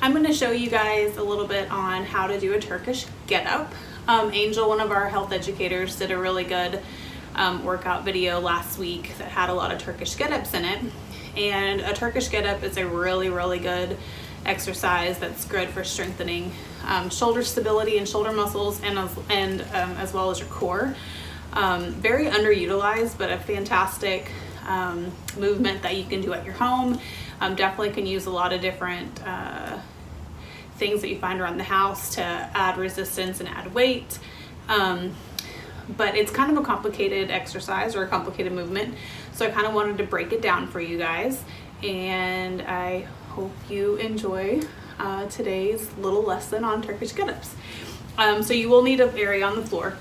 I'm going to show you guys a little bit on how to do a Turkish get up. Angel, one of our health educators, did a really good workout video last week that had a lot of Turkish get ups in it. And a Turkish get up is a really good exercise that's good for strengthening shoulder stability and shoulder muscles, and as well as your core. Very underutilized, but a fantastic movement that you can do at your home. Definitely can use a lot of different things that you find around the house to add resistance and add weight. But it's kind of a complicated exercise or a complicated movement. So I kind of wanted to break it down for you guys. And I hope you enjoy today's little lesson on Turkish get-ups. So you will need an area on the floor.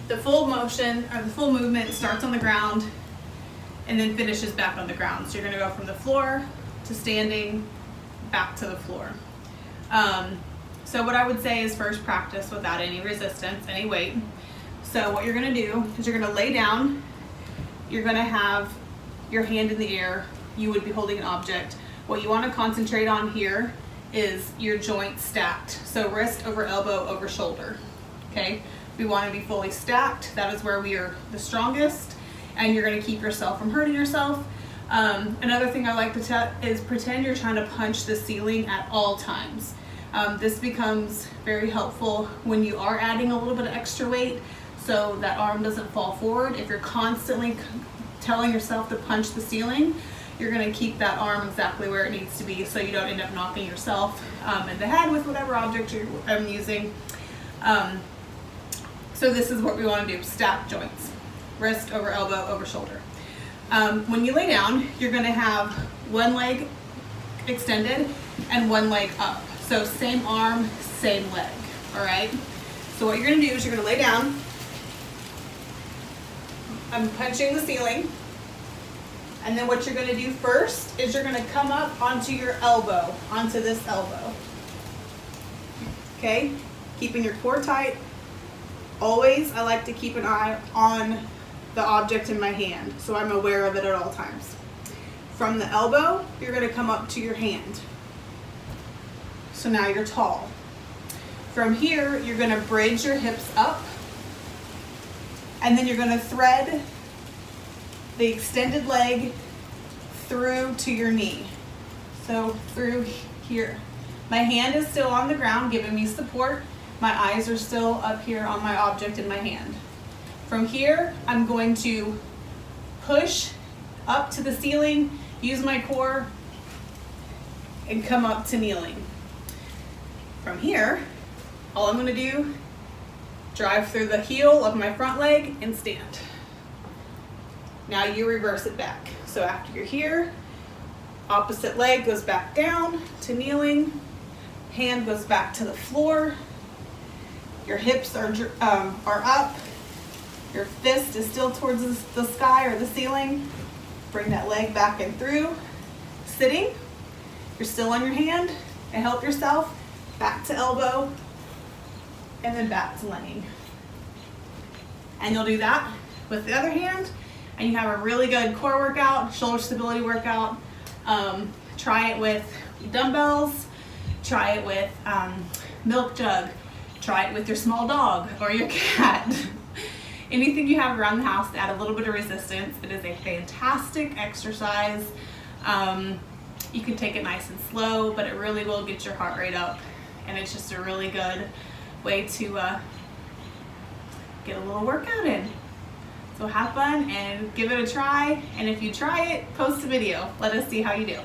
The full motion, or the full movement, starts on the ground and then finishes back on the ground. So you're gonna go from the floor to standing, back to the floor. So what I would say is first practice without any resistance, any weight. So what you're gonna do is you're gonna lay down, you're gonna have your hand in the air, you would be holding an object. What you wanna concentrate on here is your joints stacked. So wrist over elbow over shoulder, okay? We wanna be fully stacked. That is where we are the strongest, and you're gonna keep yourself from hurting yourself. Another thing I like to is pretend you're trying to punch the ceiling at all times. This becomes very helpful when you are adding a little bit of extra weight so that arm doesn't fall forward. If you're constantly telling yourself to punch the ceiling, you're gonna keep that arm exactly where it needs to be so you don't end up knocking yourself in the head with whatever object you're using. So this is what we wanna do, stack joints. Wrist over elbow over shoulder. When you lay down, you're gonna have one leg extended and one leg up. So same arm, same leg, all right? So what you're gonna do is you're gonna lay down. I'm punching the ceiling. And then what you're gonna do first is you're gonna come up onto your elbow, onto this elbow. Okay, keeping your core tight. Always, I like to keep an eye on the object in my hand, so I'm aware of it at all times. From the elbow, you're gonna come up to your hand. So now you're tall. From here, you're gonna bridge your hips up, and then you're gonna thread the extended leg through to your knee. So through here. My hand is still on the ground, giving me support. My eyes are still up here on my object in my hand. From here, I'm going to push up to the ceiling, use my core, and come up to kneeling. From here, all I'm gonna do, drive through the heel of my front leg and stand. Now you reverse it back. So after you're here, opposite leg goes back down to kneeling, hand goes back to the floor, your hips are up, your fist is still towards the sky or the ceiling. Bring that leg back and through. Sitting, you're still on your hand, and help yourself. Back to elbow, and then back to laying. And you'll do that with the other hand, and you have a really good core workout, shoulder stability workout. Try it with dumbbells, try it with milk jug, try it with your small dog or your cat. Anything you have around the house to add a little bit of resistance. It is a fantastic exercise. You can take it nice and slow, but it really will get your heart rate up. And it's just a really good way to get a little workout in. So have fun and give it a try. And if you try it, post a video. Let us see how you do.